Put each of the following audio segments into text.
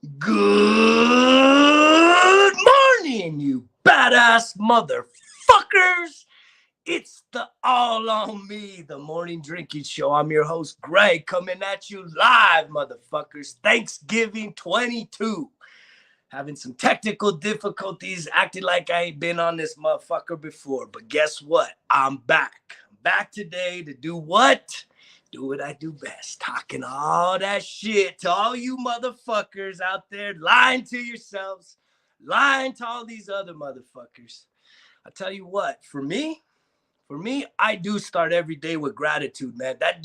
Good morning, you badass motherfuckers. It's the All on Me, the morning drinking show. I'm your host, Greg, coming at you live, motherfuckers. Thanksgiving 22. Having some technical difficulties, acting like I ain't been on this motherfucker before. But guess what? I'm back. I'm back today to do what? Do what I do best. Talking all that shit to all you motherfuckers out there lying to yourselves, lying to all these other motherfuckers. I tell you what, for me, I do start every day with gratitude, man. That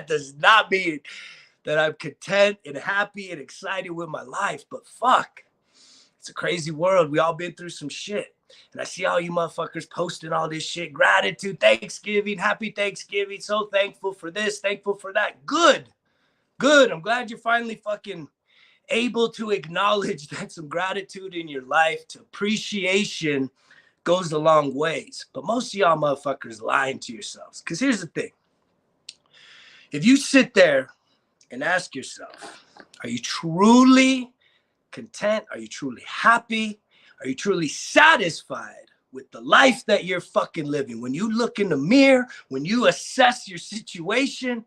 does not mean that I'm content and happy and excited with my life, but fuck. It's a crazy world. We all been through some shit. And I see all you motherfuckers posting all this shit. Gratitude, Thanksgiving, happy Thanksgiving. So thankful for this, thankful for that. Good. Good. I'm glad you're finally fucking able to acknowledge that some gratitude in your life, to appreciation goes a long ways. But most of y'all motherfuckers lying to yourselves. Because here's the thing. If you sit there and ask yourself, are you truly content? Are you truly happy? Are you truly satisfied with the life that you're fucking living? When you look in the mirror, when you assess your situation,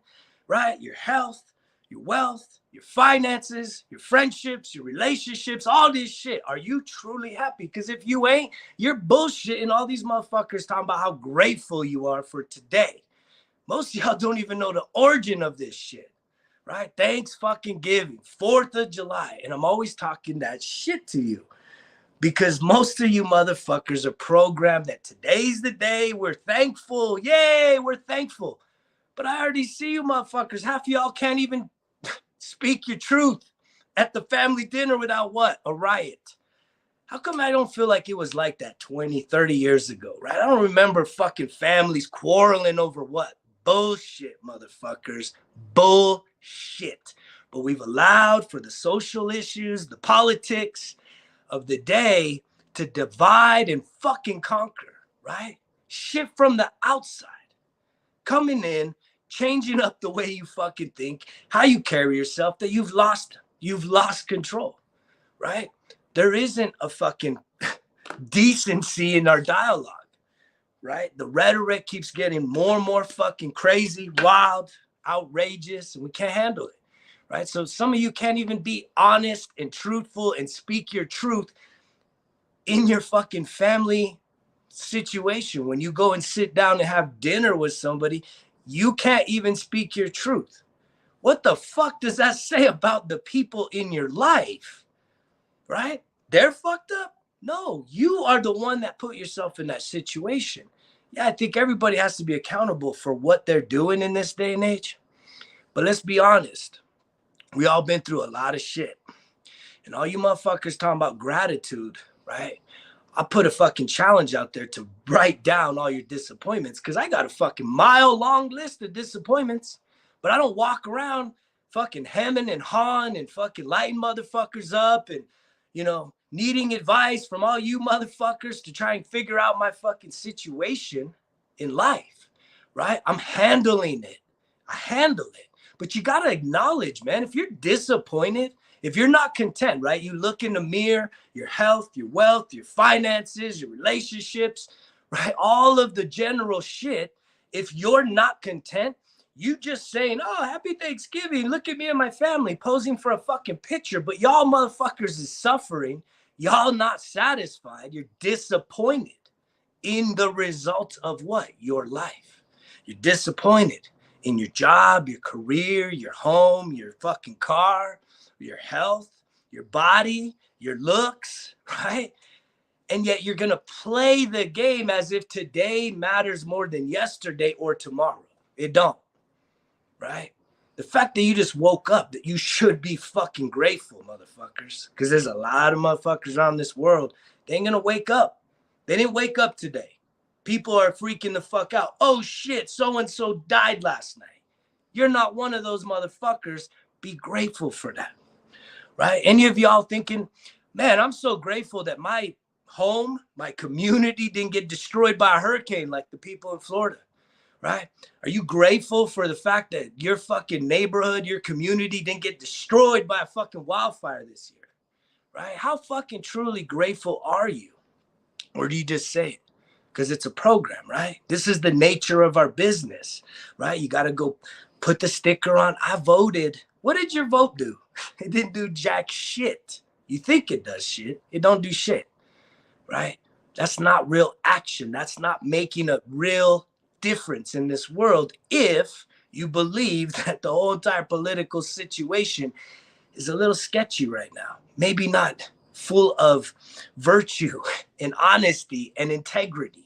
right? Your health, your wealth, your finances, your friendships, your relationships, all this shit. Are you truly happy? Because if you ain't, you're bullshitting all these motherfuckers talking about how grateful you are for today. Most of y'all don't even know the origin of this shit. Right? Thanks fucking giving. 4th of July. And I'm always talking that shit to you because most of you motherfuckers are programmed that today's the day. We're thankful. Yay, we're thankful. But I already see you motherfuckers. Half of y'all can't even speak your truth at the family dinner without what? A riot. How come I don't feel like it was like that 20, 30 years ago, right? I don't remember fucking families quarreling over what? Bullshit, motherfuckers. Bullshit. But we've allowed for the social issues, the politics of the day to divide and fucking conquer, right? Shit from the outside. Coming in, changing up the way you fucking think, how you carry yourself, that you've lost control, right? There isn't a fucking decency in our dialogue. Right? The rhetoric keeps getting more and more fucking crazy, wild, outrageous, and we can't handle it. Right? So some of you can't even be honest and truthful and speak your truth in your fucking family situation. When you go and sit down and have dinner with somebody, you can't even speak your truth. What the fuck does that say about the people in your life? Right? They're fucked up? No, you are the one that put yourself in that situation. Yeah, I think everybody has to be accountable for what they're doing in this day and age. But let's be honest. We all been through a lot of shit. And all you motherfuckers talking about gratitude, right? I put a fucking challenge out there to write down all your disappointments because I got a fucking mile-long list of disappointments. But I don't walk around fucking hemming and hawing and fucking lighting motherfuckers up and, needing advice from all you motherfuckers to try and figure out my fucking situation in life, right? I'm handling it. I handle it. But you got to acknowledge, man, if you're disappointed, if you're not content, right? You look in the mirror, your health, your wealth, your finances, your relationships, right? All of the general shit. If you're not content, you just saying, oh, happy Thanksgiving. Look at me and my family posing for a fucking picture. But y'all motherfuckers is suffering. Y'all not satisfied. You're disappointed in the results of what? Your life. You're disappointed in your job, your career, your home, your fucking car, your health, your body, your looks, right? And yet you're going to play the game as if today matters more than yesterday or tomorrow. It don't. Right? The fact that you just woke up, that you should be fucking grateful, motherfuckers. Because there's a lot of motherfuckers around this world. They ain't going to wake up. They didn't wake up today. People are freaking the fuck out. Oh shit, so-and-so died last night. You're not one of those motherfuckers. Be grateful for that. Right? Any of y'all thinking, man, I'm so grateful that my home, my community didn't get destroyed by a hurricane like the people in Florida. Right? Are you grateful for the fact that your fucking neighborhood, your community didn't get destroyed by a fucking wildfire this year? right? How fucking truly grateful are you? Or do you just say it? Because it's a program, right? This is the nature of our business, right? You got to go put the sticker on. I voted. What did your vote do? It didn't do jack shit. You think it does shit. It don't do shit, right? That's not real action. That's not making a real difference in this world if you believe that the whole entire political situation is a little sketchy right now. Maybe not full of virtue and honesty and integrity,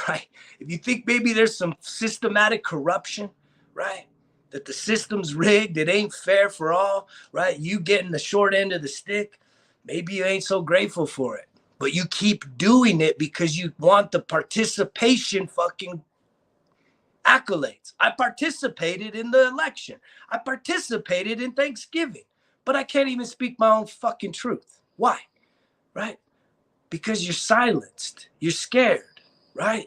right? If you think maybe there's some systematic corruption, right? That the system's rigged, it ain't fair for all, right? You getting the short end of the stick, maybe you ain't so grateful for it. But you keep doing it because you want the participation fucking accolades. I participated in the election. I participated in Thanksgiving, but I can't even speak my own fucking truth. Why? Right? Because you're silenced. You're scared, right?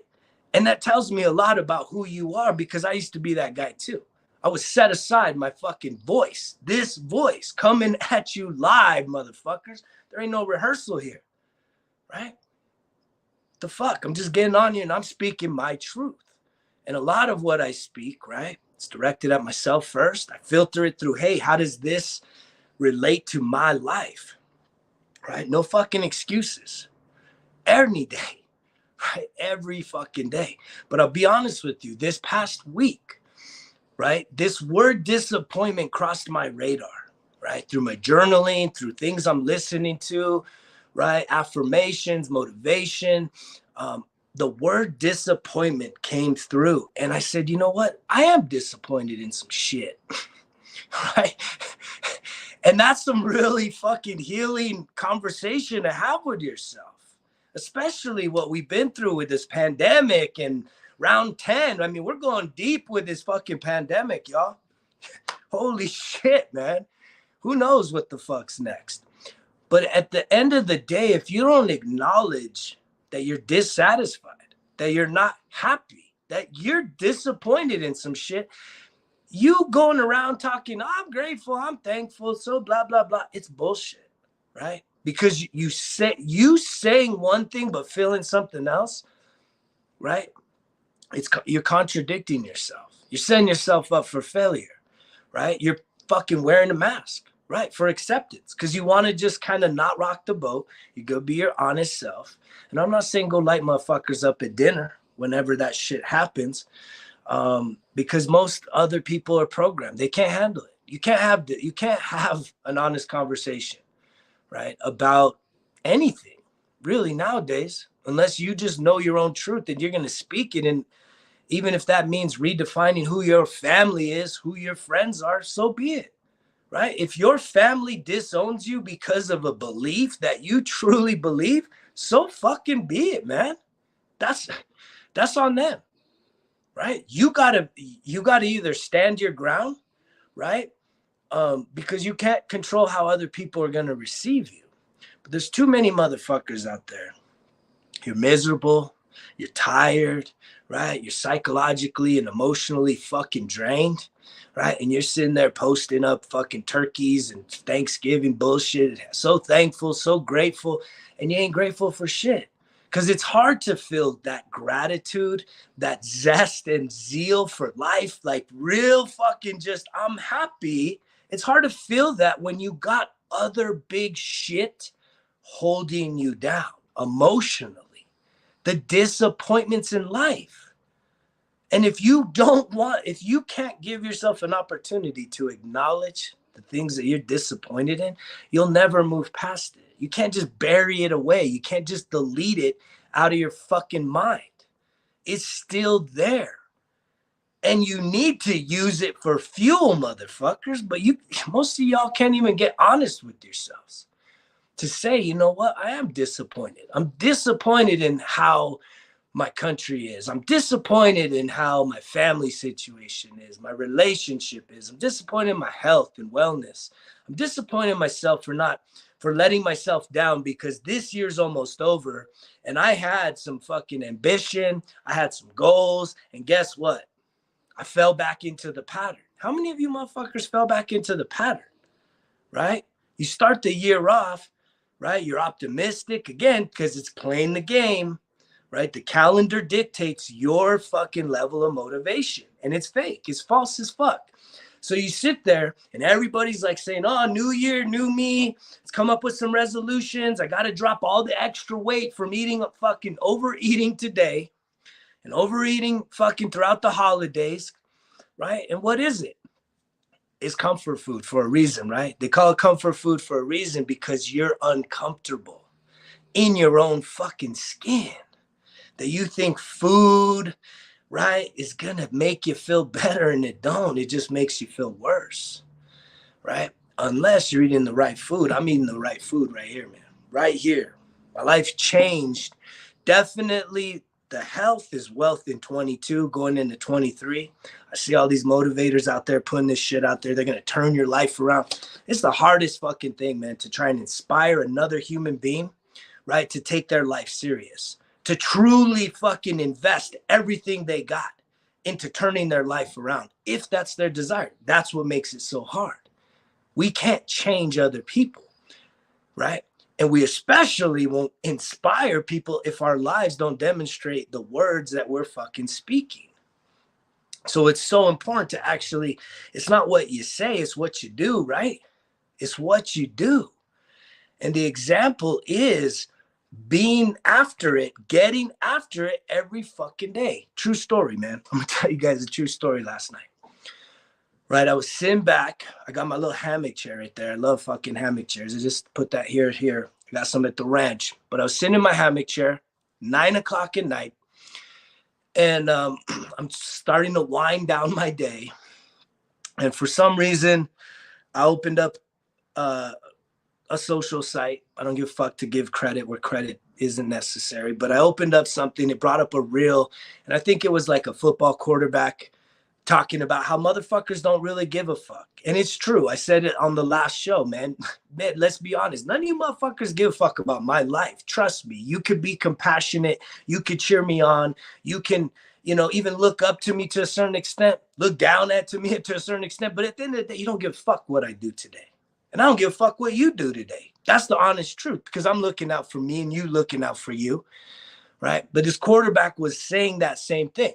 And that tells me a lot about who you are, because I used to be that guy too. I would set aside my fucking voice, this voice coming at you live, motherfuckers. There ain't no rehearsal here, right? The fuck? I'm just getting on you and I'm speaking my truth. And a lot of what I speak, right, it's directed at myself first. I filter it through, hey, how does this relate to my life, right? No fucking excuses. Any day, right? Every fucking day. But I'll be honest with you, this past week, right, this word disappointment crossed my radar, right? Through my journaling, through things I'm listening to, right? Affirmations, motivation. The word disappointment came through. And I said, you know what? I am disappointed in some shit, right? And that's some really fucking healing conversation to have with yourself, especially what we've been through with this pandemic and round 10. I mean, we're going deep with this fucking pandemic, y'all. Holy shit, man. Who knows what the fuck's next? But at the end of the day, if you don't acknowledge that you're dissatisfied, that you're not happy, that you're disappointed in some shit, you going around talking, I'm grateful, I'm thankful, so blah, blah, blah. It's bullshit, right? Because you saying one thing but feeling something else, right? You're contradicting yourself. You're setting yourself up for failure, right? You're fucking wearing a mask, right? For acceptance, because you want to just kind of not rock the boat. You go be your honest self. And I'm not saying go light motherfuckers up at dinner whenever that shit happens, because most other people are programmed. They can't handle it. You can't have an honest conversation, right, about anything really nowadays, unless you just know your own truth and you're going to speak it. And even if that means redefining who your family is, who your friends are, so be it, right? If your family disowns you because of a belief that you truly believe, so fucking be it, man. That's on them, right? You gotta either stand your ground, right? Because you can't control how other people are gonna receive you. But there's too many motherfuckers out there. You're miserable, you're tired, right? You're psychologically and emotionally fucking drained, right? And you're sitting there posting up fucking turkeys and Thanksgiving bullshit. So thankful, so grateful, and you ain't grateful for shit. Because it's hard to feel that gratitude, that zest and zeal for life, like real fucking just, I'm happy. It's hard to feel that when you got other big shit holding you down emotionally, the disappointments in life. And if you can't give yourself an opportunity to acknowledge the things that you're disappointed in, you'll never move past it. You can't just bury it away. You can't just delete it out of your fucking mind. It's still there. And you need to use it for fuel, motherfuckers. But most of y'all can't even get honest with yourselves to say, you know what? I am disappointed. I'm disappointed in how my country is. I'm disappointed in how my family situation is, my relationship is. I'm disappointed in my health and wellness. I'm disappointed in myself for letting myself down, because this year's almost over and I had some fucking ambition. I had some goals, and guess what? I fell back into the pattern. How many of you motherfuckers fell back into the pattern, right? You start the year off, right? You're optimistic again because it's playing the game, right? The calendar dictates your fucking level of motivation, and it's fake. It's false as fuck. So you sit there and everybody's like saying, oh, new year, new me. Let's come up with some resolutions. I got to drop all the extra weight from overeating today and overeating fucking throughout the holidays, right? And what is it? It's comfort food for a reason, right? They call it comfort food for a reason because you're uncomfortable in your own fucking skin. That you think food, right, is gonna make you feel better, and it don't. It just makes you feel worse, right? Unless you're eating the right food. I'm eating the right food right here, man. Right here. My life changed. Definitely the health is wealth in 22 going into 23. I see all these motivators out there putting this shit out there. They're gonna turn your life around. It's the hardest fucking thing, man, to try and inspire another human being, right, to take their life serious, to truly fucking invest everything they got into turning their life around, if that's their desire. That's what makes it so hard. We can't change other people, right? And we especially won't inspire people if our lives don't demonstrate the words that we're fucking speaking. So it's so important to actually, it's not what you say, it's what you do, right? It's what you do. And the example is being after it, getting after it every fucking day. True story, man. I'm gonna tell you guys a true story last night. Right, I was sitting back. I got my little hammock chair right there. I love fucking hammock chairs. I just put that here. I got some at the ranch. But I was sitting in my hammock chair, 9 o'clock at night, and I'm starting to wind down my day. And for some reason, I opened up a social site. I don't give a fuck to give credit where credit isn't necessary. But I opened up something. It brought up a reel, and I think it was like a football quarterback talking about how motherfuckers don't really give a fuck. And it's true. I said it on the last show, man. Man, let's be honest. None of you motherfuckers give a fuck about my life. Trust me. You could be compassionate. You could cheer me on. You can, even look up to me to a certain extent, look down to me to a certain extent. But at the end of the day, you don't give a fuck what I do today. And I don't give a fuck what you do today. That's the honest truth, because I'm looking out for me and you looking out for you, right? But this quarterback was saying that same thing.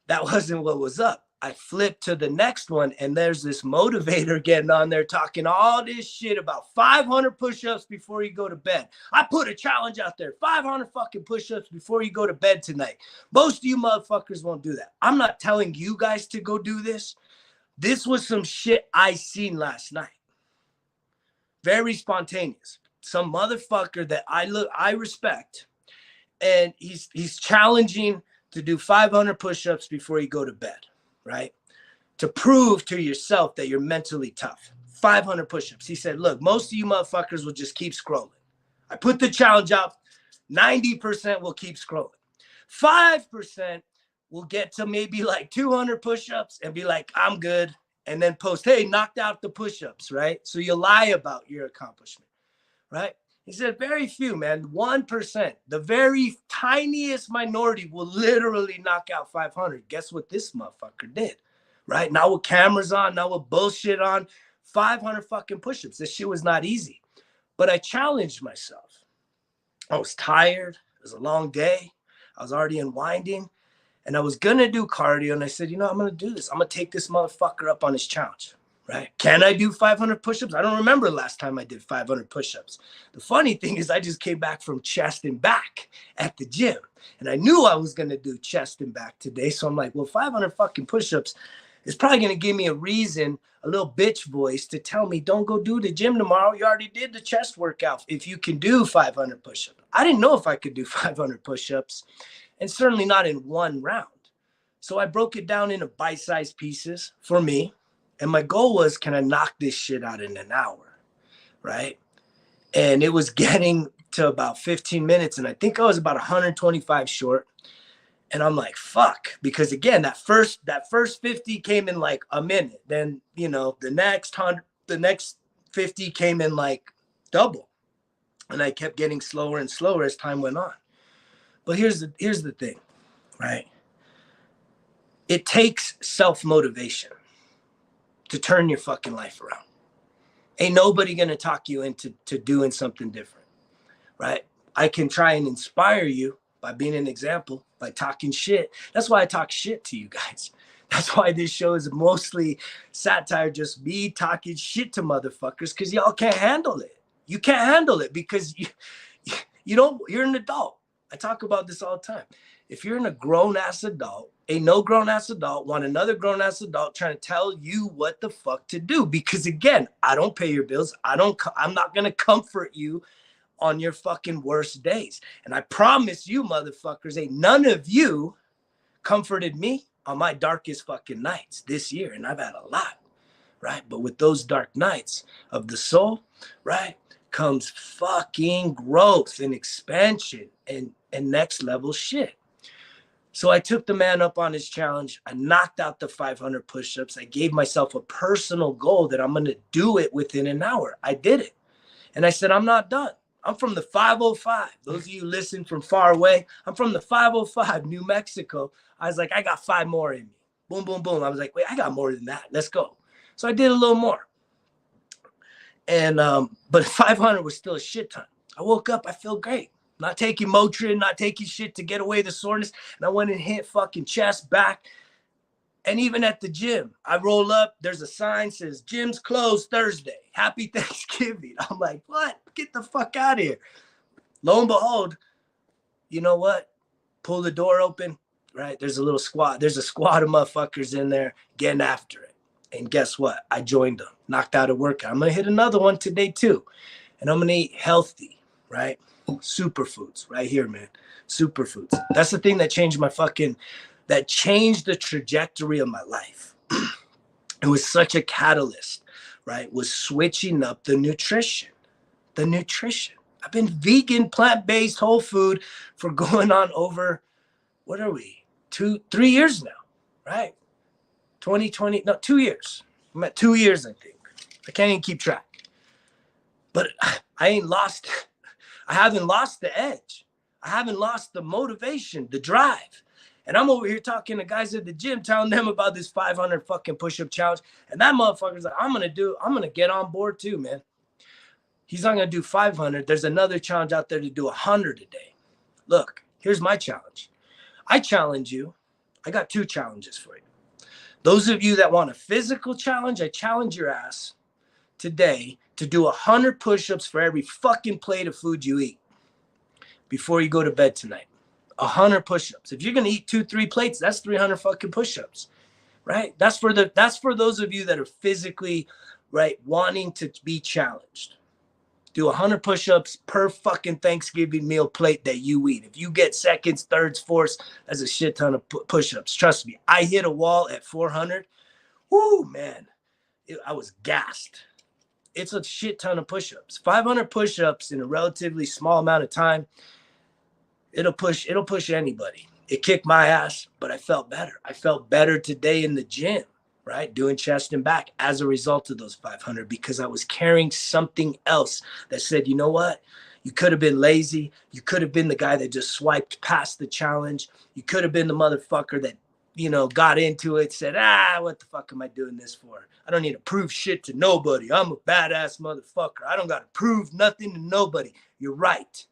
That wasn't what was up. I flipped to the next one, and there's this motivator getting on there talking all this shit about 500 push-ups before you go to bed. I put a challenge out there, 500 fucking push-ups before you go to bed tonight. Most of you motherfuckers won't do that. I'm not telling you guys to go do this. This was some shit I seen last night. Very spontaneous. Some motherfucker that I respect, and he's challenging to do 500 push-ups before you go to bed, right? To prove to yourself that you're mentally tough. 500 push-ups. He said, look, most of you motherfuckers will just keep scrolling. I put the challenge out. 90% will keep scrolling. 5% will get to maybe like 200 push-ups and be like, I'm good. And then post, hey, knocked out the push-ups, right? So you lie about your accomplishment, right? He said, very few, man, 1%, the very tiniest minority will literally knock out 500. Guess what this motherfucker did, right? Now with cameras on, now with bullshit on, 500 fucking push-ups. This shit was not easy. But I challenged myself. I was tired. It was a long day. I was already unwinding. And I was going to do cardio. And I said, I'm going to do this. I'm going to take this motherfucker up on his challenge. Right? Can I do 500 push-ups? I don't remember last time I did 500 push-ups. The funny thing is I just came back from chest and back at the gym. And I knew I was going to do chest and back today. So I'm like, well, 500 fucking push-ups is probably going to give me a reason, a little bitch voice to tell me, don't go do the gym tomorrow. You already did the chest workout if you can do 500 push-ups. I didn't know if I could do 500 push-ups, and certainly not in one round. So I broke it down into bite-sized pieces for me. And my goal was, can I knock this shit out in an hour, right? And it was getting to about 15 minutes, and I think I was about 125 short. And I'm like, fuck, because again, that first 50 came in like a minute. Then, the next 50 came in like double. And I kept getting slower and slower as time went on. But here's the thing, right? It takes self-motivation to turn your fucking life around. Ain't nobody gonna talk you into doing something different, right? I can try and inspire you by being an example, by talking shit. That's why I talk shit to you guys. That's why this show is mostly satire, just me talking shit to motherfuckers, because y'all can't handle it. You can't handle it because you don't, you're an adult. I talk about this all the time. If you're in a grown-ass adult, a no grown-ass adult want another grown-ass adult trying to tell you what the fuck to do. Because again, I don't pay your bills. I'm not going to comfort you on your fucking worst days. And I promise you, motherfuckers, ain't none of you comforted me on my darkest fucking nights this year. And I've had a lot, right? But with those dark nights of the soul, right, comes fucking growth and expansion and next level shit. So I took the man up on his challenge. I knocked out the 500 push-ups. I gave myself a personal goal that I'm going to do it within an hour. I did it. And I said, I'm not done. I'm from the 505. Those of you listen from far away, I'm from the 505, New Mexico. I was like, I got 5 more in me. Boom, boom, boom. I was like, wait, I got more than that. Let's go. So I did a little more. And, but 500 was still a shit ton. I woke up, I feel great. Not taking Motrin, not taking shit to get away the soreness. And I went and hit fucking chest, back. And even at the gym, I roll up, there's a sign says, gym's closed Thursday. Happy Thanksgiving. I'm like, what? Get the fuck out of here. Lo and behold, you know what? Pull the door open, right? There's a little squad. There's a squad of motherfuckers in there getting after it. And guess what? I joined them, knocked out a workout. I'm going to hit another one today too. And I'm going to eat healthy, right? Superfoods right here, man. Superfoods. That's the thing that changed that changed the trajectory of my life. It was such a catalyst, right? Was switching up the nutrition. I've been vegan, plant-based, whole food for going on over, what are we? 3 years now, right? 2020, no, 2 years. I'm at 2 years, I think. I can't even keep track. But I haven't lost the edge. I haven't lost the motivation, the drive. And I'm over here talking to guys at the gym, telling them about this 500 fucking push-up challenge. And that motherfucker's like, I'm going to get on board too, man. He's not going to do 500. There's another challenge out there to do 100 a day. Look, here's my challenge. I challenge you. I got 2 challenges for you. Those of you that want a physical challenge, I challenge your ass today to do 100 push-ups for every fucking plate of food you eat before you go to bed tonight. 100 push-ups. If you're going to eat 2-3 plates, that's 300 fucking push-ups, right? That's for those of you that are physically, right, wanting to be challenged. Do 100 push-ups per fucking Thanksgiving meal plate that you eat. If you get seconds, thirds, fourths, that's a shit ton of push-ups. Trust me, I hit a wall at 400. Woo, man, I was gassed. It's a shit ton of push-ups. 500 push-ups in a relatively small amount of time. It'll push anybody. It kicked my ass, but I felt better. I felt better today in the gym, right? Doing chest and back as a result of those 500, because I was carrying something else that said, you know what? You could have been lazy. You could have been the guy that just swiped past the challenge. You could have been the motherfucker that, you know, got into it, said, what the fuck am I doing this for? I don't need to prove shit to nobody. I'm a badass motherfucker. I don't got to prove nothing to nobody. You're right.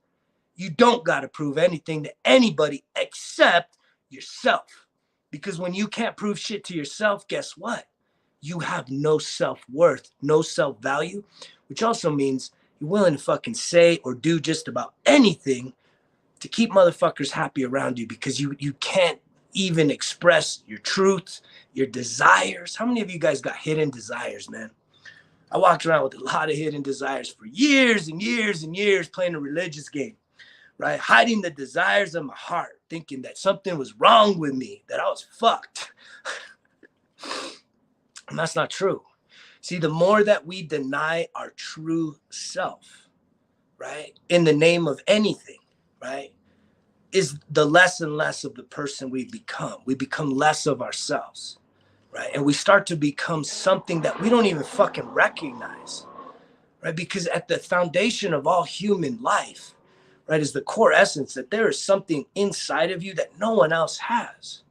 You don't got to prove anything to anybody except yourself. Because when you can't prove shit to yourself, guess what? You have no self-worth, no self-value, which also means you're willing to fucking say or do just about anything to keep motherfuckers happy around you, because you can't even express your truth, your desires. How many of you guys got hidden desires, man? I walked around with a lot of hidden desires for years and years and years, playing a religious game, right? Hiding the desires of my heart, thinking that something was wrong with me, that I was fucked. And that's not true. See, the more that we deny our true self, right, in the name of anything, right, is the less and less of the person we become. We become less of ourselves, right? And we start to become something that we don't even fucking recognize, right? Because at the foundation of all human life, right, is the core essence that there is something inside of you that no one else has.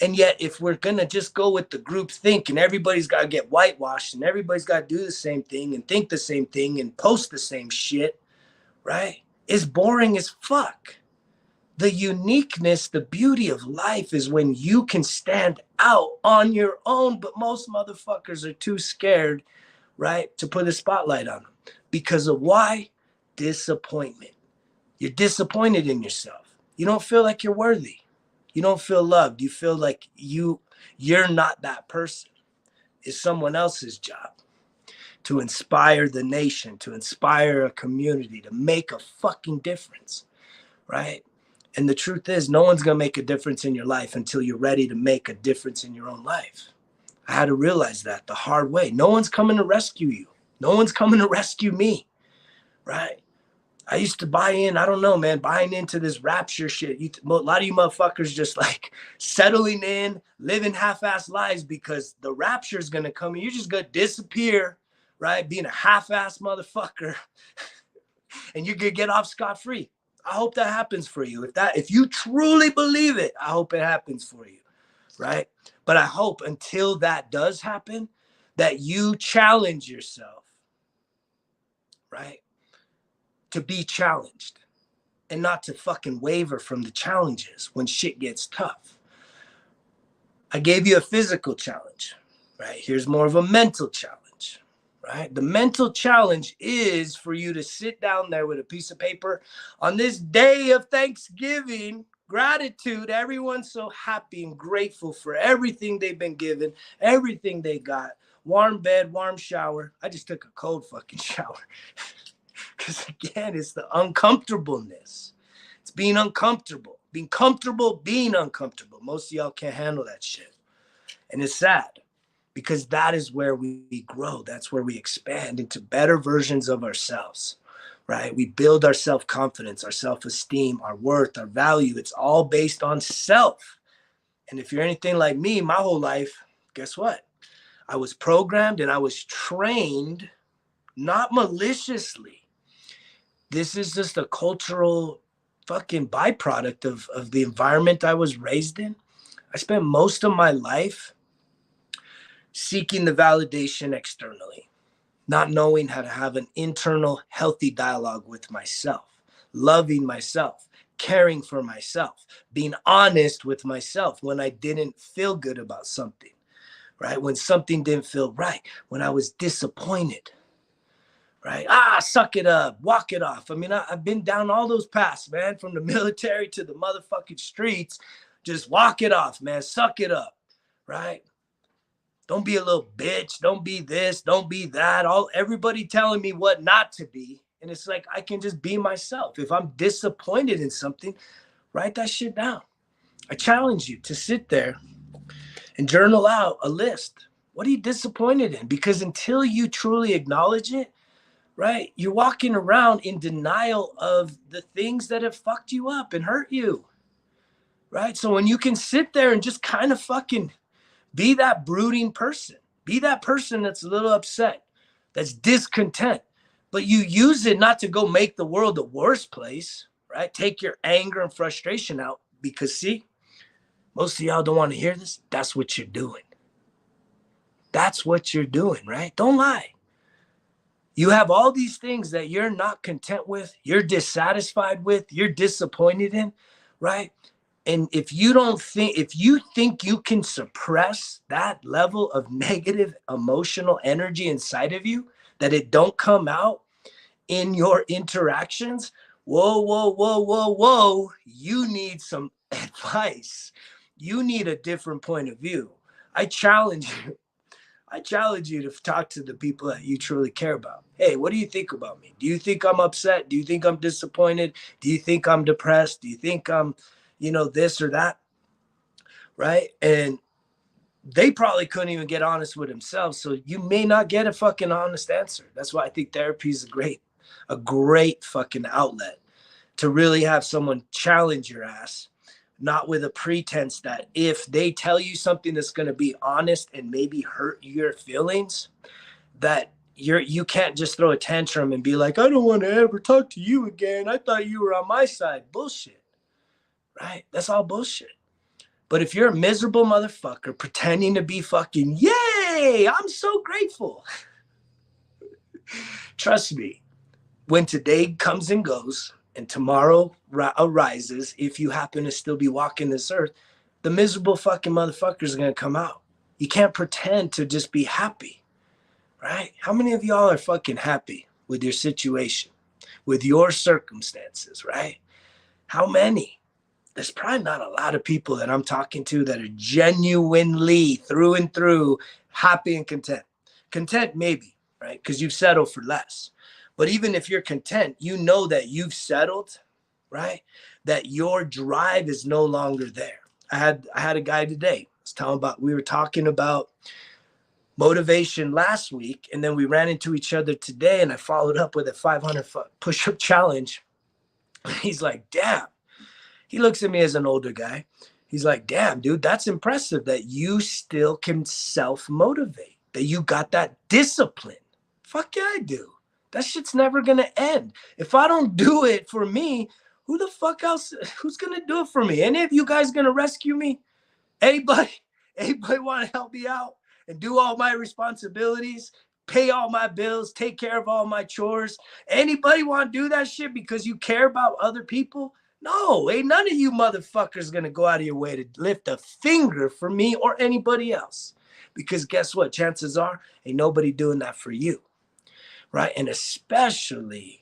And yet, if we're going to just go with the group think and everybody's got to get whitewashed and everybody's got to do the same thing and think the same thing and post the same shit, right? It's boring as fuck. The uniqueness, the beauty of life is when you can stand out on your own, but most motherfuckers are too scared, right, to put a spotlight on them. Because of why? Disappointment. You're disappointed in yourself. You don't feel like you're worthy. You don't feel loved. You feel like you're not that person. It's someone else's job to inspire the nation, to inspire a community, to make a fucking difference, right? And the truth is, no one's going to make a difference in your life until you're ready to make a difference in your own life. I had to realize that the hard way. No one's coming to rescue you. No one's coming to rescue me, right? I used to buy in, I don't know, man, buying into this rapture shit. A lot of you motherfuckers just like settling in, living half-assed lives because the rapture is going to come and you're just going to disappear, right? Being a half-assed motherfucker and you're going to get off scot-free. I hope that happens for you. If you truly believe it, I hope it happens for you, right? But I hope until that does happen, that you challenge yourself, right? To be challenged and not to fucking waver from the challenges when shit gets tough. I gave you a physical challenge, right? Here's more of a mental challenge, right? The mental challenge is for you to sit down there with a piece of paper on this day of Thanksgiving, gratitude. Everyone's so happy and grateful for everything they've been given, everything they got. Warm bed, warm shower. I just took a cold fucking shower. Because again, it's the uncomfortableness. It's being uncomfortable, being comfortable, being uncomfortable. Most of y'all can't handle that shit. And it's sad because that is where we grow. That's where we expand into better versions of ourselves, right? We build our self-confidence, our self-esteem, our worth, our value. It's all based on self. And if you're anything like me, my whole life, guess what? I was programmed and I was trained, not maliciously. This is just a cultural fucking byproduct of the environment I was raised in. I spent most of my life seeking the validation externally, not knowing how to have an internal healthy dialogue with myself, loving myself, caring for myself, being honest with myself when I didn't feel good about something, right? When something didn't feel right, when I was disappointed. Right? Suck it up, walk it off. I mean, I've been down all those paths, man, from the military to the motherfucking streets. Just walk it off, man. Suck it up, right? Don't be a little bitch. Don't be this. Don't be that. Everybody telling me what not to be. And it's like, I can just be myself. If I'm disappointed in something, write that shit down. I challenge you to sit there and journal out a list. What are you disappointed in? Because until you truly acknowledge it, right, you're walking around in denial of the things that have fucked you up and hurt you, right? So when you can sit there and just kind of fucking be that brooding person, be that person that's a little upset, that's discontent, but you use it not to go make the world a worse place, right? Take your anger and frustration out because, see, most of y'all don't want to hear this. That's what you're doing. That's what you're doing, right? Don't lie. You have all these things that you're not content with, you're dissatisfied with, you're disappointed in, right? And if you think you can suppress that level of negative emotional energy inside of you, that it don't come out in your interactions, whoa, you need some advice. You need a different point of view. I challenge you to talk to the people that you truly care about. Hey, what do you think about me? Do you think I'm upset? Do you think I'm disappointed? Do you think I'm depressed? Do you think I'm, this or that? Right? And they probably couldn't even get honest with themselves. So you may not get a fucking honest answer. That's why I think therapy is a great fucking outlet to really have someone challenge your ass, not with a pretense that if they tell you something that's going to be honest and maybe hurt your feelings, that you can't just throw a tantrum and be like, I don't want to ever talk to you again. I thought you were on my side. Bullshit, right? That's all bullshit. But if you're a miserable motherfucker pretending to be fucking, yay, I'm so grateful. Trust me, when today comes and goes and tomorrow arises, if you happen to still be walking this earth, the miserable fucking motherfuckers are going to come out. You can't pretend to just be happy, right? How many of y'all are fucking happy with your situation, with your circumstances, right? How many? There's probably not a lot of people that I'm talking to that are genuinely through and through happy and content. Content, maybe, right? Because you've settled for less. But even if you're content, you know that you've settled, right? That your drive is no longer there. I had a guy today. We were talking about motivation last week, and then we ran into each other today, and I followed up with a 500 push-up challenge. He's like, damn. He looks at me as an older guy. He's like, damn, dude, that's impressive that you still can self-motivate, that you got that discipline. Fuck yeah, I do. That shit's never going to end. If I don't do it for me, who the fuck else, who's going to do it for me? Any of you guys going to rescue me? Anybody want to help me out and do all my responsibilities, pay all my bills, take care of all my chores? Anybody want to do that shit because you care about other people? No, ain't none of you motherfuckers going to go out of your way to lift a finger for me or anybody else. Because guess what? Chances are ain't nobody doing that for you, right? And especially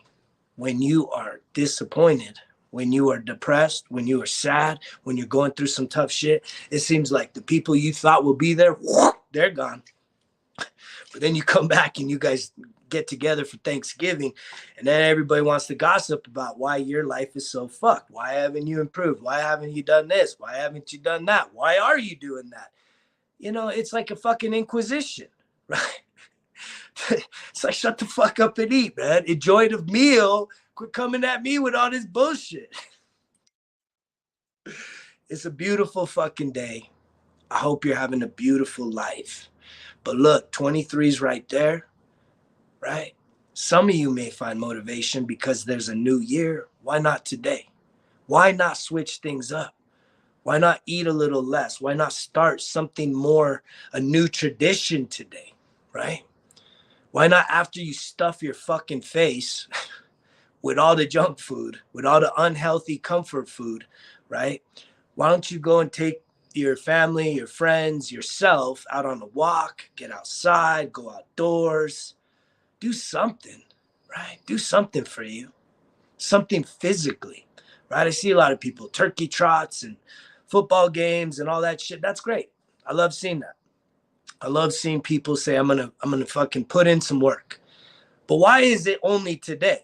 when you are disappointed, when you are depressed, when you are sad, when you're going through some tough shit, it seems like the people you thought will be there, they're gone. But then you come back and you guys get together for Thanksgiving, and then everybody wants to gossip about why your life is so fucked. Why haven't you improved? Why haven't you done this? Why haven't you done that? Why are you doing that? You know, it's like a fucking inquisition, right? It's like, shut the fuck up and eat, man. Enjoy the meal. Quit coming at me with all this bullshit. It's a beautiful fucking day. I hope you're having a beautiful life. But look, 23 is right there, right? Some of you may find motivation because there's a new year. Why not today? Why not switch things up? Why not eat a little less? Why not start something more, a new tradition today, right? Why not, after you stuff your fucking face with all the junk food, with all the unhealthy comfort food, right? Why don't you go and take your family, your friends, yourself out on a walk, get outside, go outdoors, do something, right? Do something for you, something physically, right? I see a lot of people, turkey trots and football games and all that shit. That's great. I love seeing that. I love seeing people say, I'm gonna fucking put in some work. But why is it only today?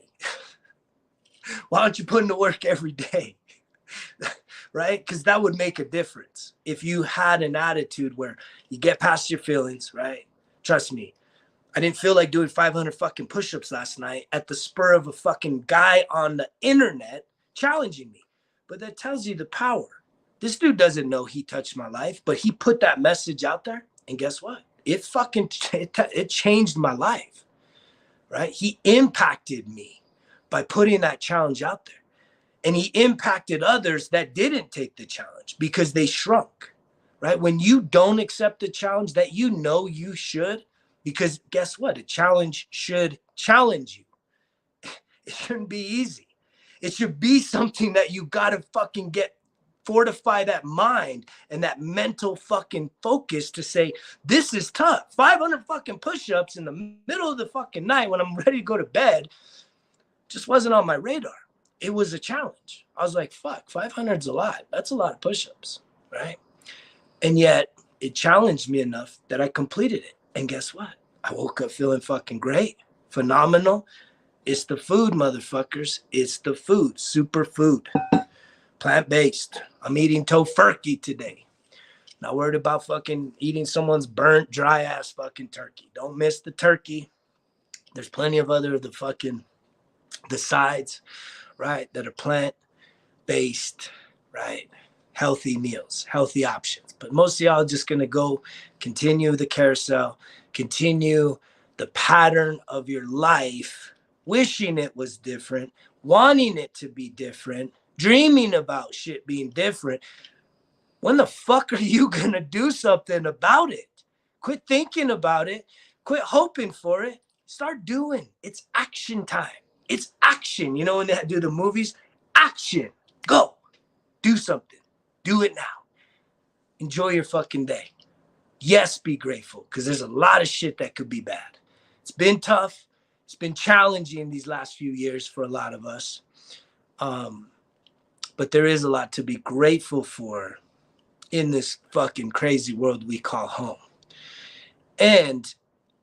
Why don't you put in the work every day? Right? Because that would make a difference. If you had an attitude where you get past your feelings, right? Trust me, I didn't feel like doing 500 fucking push-ups last night at the spur of a fucking guy on the internet challenging me. But that tells you the power. This dude doesn't know he touched my life, but he put that message out there. And guess what? It changed my life, right? He impacted me by putting that challenge out there. And he impacted others that didn't take the challenge because they shrunk, right? When you don't accept the challenge that you know you should, because guess what? A challenge should challenge you. It shouldn't be easy. It should be something that you got to fucking fortify that mind and that mental fucking focus to say, this is tough. 500 fucking push-ups in the middle of the fucking night when I'm ready to go to bed just wasn't on my radar. It was a challenge. I was like, fuck, 500's a lot. That's a lot of push-ups, right? And yet it challenged me enough that I completed it. And guess what? I woke up feeling fucking great, phenomenal. It's the food, motherfuckers. It's the food, superfood. Plant-based. I'm eating tofurkey today. Not worried about fucking eating someone's burnt, dry-ass fucking turkey. Don't miss the turkey. There's plenty of other of the sides, right, that are plant-based, right? Healthy meals, healthy options. But most of y'all are just going to go continue the carousel, continue the pattern of your life, wishing it was different, wanting it to be different, dreaming about shit being different, When the fuck are you gonna do something about it? Quit thinking about it. Quit hoping for it. Start doing. It's action time. It's action. You know when they do the movies? Action. Go. Do something. Do it now. Enjoy your fucking day. Yes, be grateful, because there's a lot of shit that could be bad. It's been tough. It's been challenging these last few years for a lot of us. But there is a lot to be grateful for in this fucking crazy world we call home. And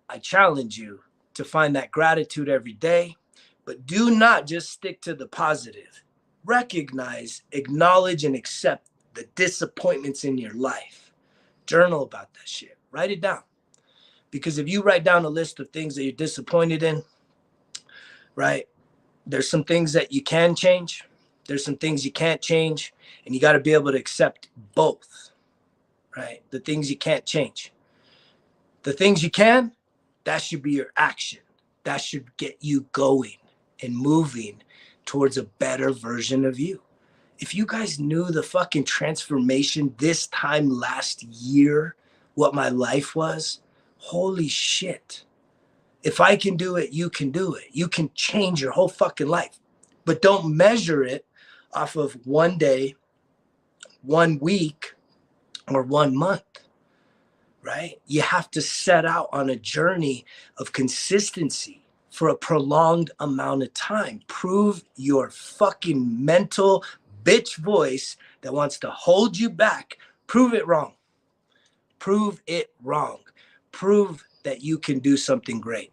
I challenge you to find that gratitude every day, but do not just stick to the positive. Recognize, acknowledge, and accept the disappointments in your life. Journal about that shit. Write it down. Because if you write down a list of things that you're disappointed in, right, there's some things that you can change. There's some things you can't change. And you got to be able to accept both, right? The things you can't change. The things you can, that should be your action. That should get you going and moving towards a better version of you. If you guys knew the fucking transformation this time last year, what my life was, holy shit. If I can do it, you can do it. You can change your whole fucking life. But don't measure it off of one day, 1 week, or 1 month. Right? You have to set out on a journey of consistency for a prolonged amount of time. Prove your fucking mental bitch voice that wants to hold you back. Prove it wrong. Prove it wrong. Prove that you can do something great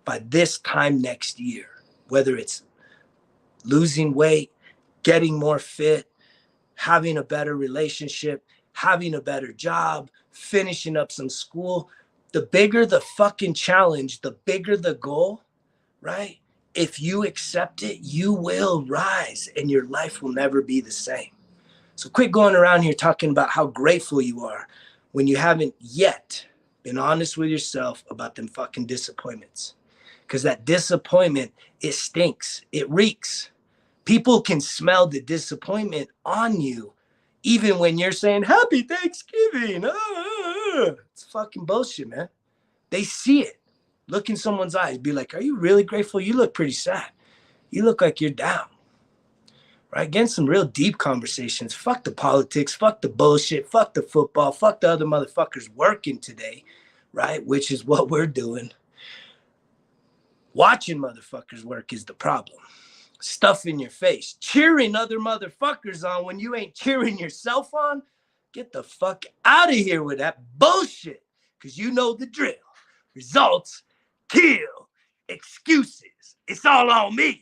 by this time next year, whether it's losing weight, getting more fit, having a better relationship, having a better job, finishing up some school. The bigger the fucking challenge, the bigger the goal, right? If you accept it, you will rise and your life will never be the same. So quit going around here talking about how grateful you are when you haven't yet been honest with yourself about them fucking disappointments. Because that disappointment, it stinks. It reeks. People can smell the disappointment on you even when you're saying, Happy Thanksgiving. It's fucking bullshit, man. They see it. Look in someone's eyes. Be like, are you really grateful? You look pretty sad. You look like you're down. Right? Getting some real deep conversations. Fuck the politics. Fuck the bullshit. Fuck the football. Fuck the other motherfuckers working today. Right? Which is what we're doing. Watching motherfuckers work is the problem. Stuff in your face, cheering other motherfuckers on when you ain't cheering yourself on. Get the fuck out of here with that bullshit, because you know the drill. Results kill excuses. It's all on me.